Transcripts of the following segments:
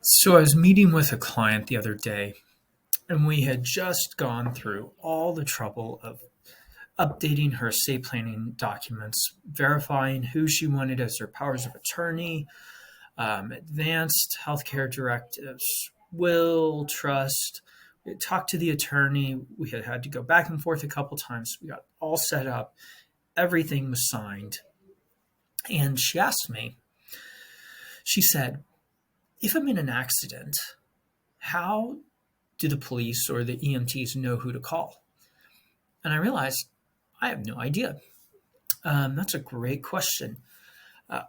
So I was meeting with a client the other day, and we had just gone through all the trouble of updating her estate planning documents, verifying who she wanted as her powers of attorney, advanced healthcare directives, will, trust. We had talked to the attorney. We had to go back and forth a couple times. We got all set up. Everything was signed. And she asked me, she said, if I'm in an accident, how do the police or the EMTs know who to call? And I realized I have no idea. That's a great question.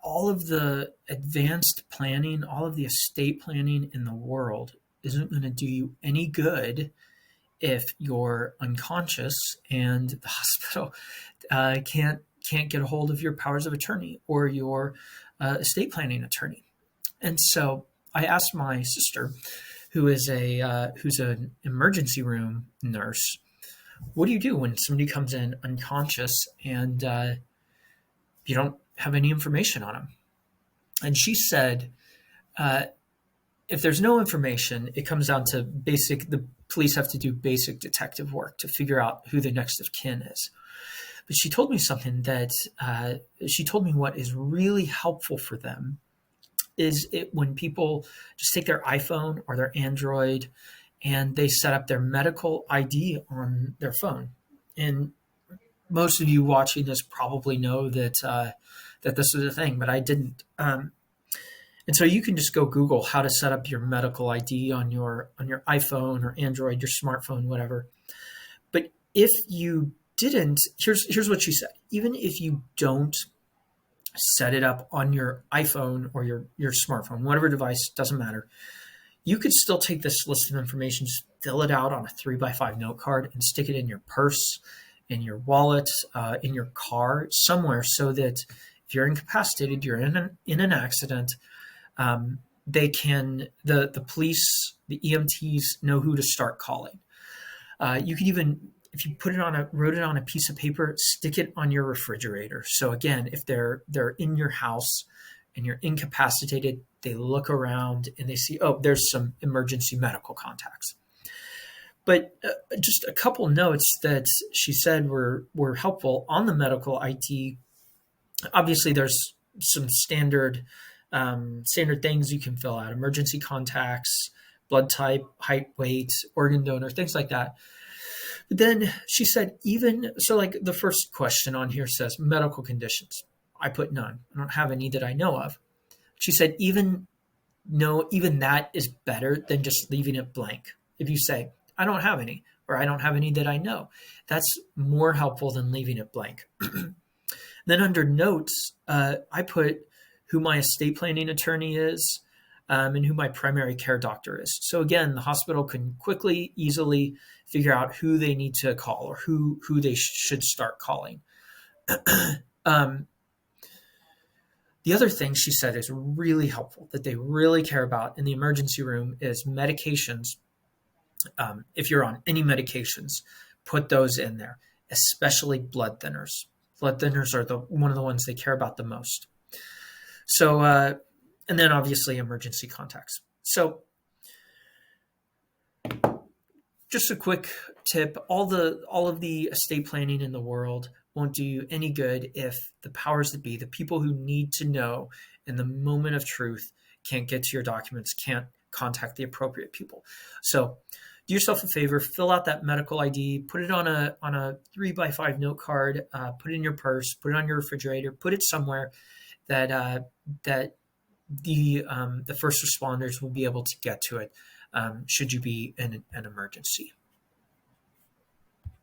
All of the advanced planning, all of the estate planning in the world isn't going to do you any good if you're unconscious and the hospital can't get a hold of your powers of attorney or your estate planning attorney. And so I asked my sister, who's an emergency room nurse, what do you do when somebody comes in unconscious and you don't have any information on them? And she said, if there's no information, it comes down to the police have to do basic detective work to figure out who the next of kin is. But she told me something she told me what is really helpful for them is when people just take their iPhone or their Android and they set up their medical ID on their phone. And most of you watching this probably know that this is a thing, but I didn't. And so you can just go Google how to set up your medical ID on your iPhone or Android, your smartphone, whatever. But if you didn't, here's what she said. Even if you don't set it up on your iPhone or your smartphone, whatever device, doesn't matter. You could still take this list of information, just fill it out on a 3x5 note card and stick it in your purse, in your wallet, in your car, somewhere, so that if you're incapacitated, you're in an accident, the police, the EMTs know who to start calling. You could even, if you wrote it on a piece of paper, stick it on your refrigerator. So again, if they're in your house and you're incapacitated, they look around and they see, oh, there's some emergency medical contacts. But just a couple notes that she said were helpful on the medical ID. Obviously, there's some standard things you can fill out: emergency contacts, blood type, height, weight, organ donor, things like that. But then she said, like the first question on here says medical conditions. I put none. I don't have any that I know of. She said, even that is better than just leaving it blank. If you say, I don't have any, or I don't have any that I know, that's more helpful than leaving it blank. Then under notes, I put who my estate planning attorney is, and who my primary care doctor is. So again, the hospital can quickly, easily figure out who they need to call or who they should start calling. The other thing she said is really helpful that they really care about in the emergency room is medications. If you're on any medications, put those in there, especially blood thinners. Blood thinners are one of the ones they care about the most. So, and then obviously emergency contacts. So just a quick tip, all of the estate planning in the world won't do you any good if the powers that be, the people who need to know in the moment of truth, can't get to your documents, can't contact the appropriate people. So do yourself a favor, fill out that medical ID, put it on a 3x5 note card, put it in your purse, put it on your refrigerator, put it somewhere that the first responders will be able to get to it should you be in an emergency.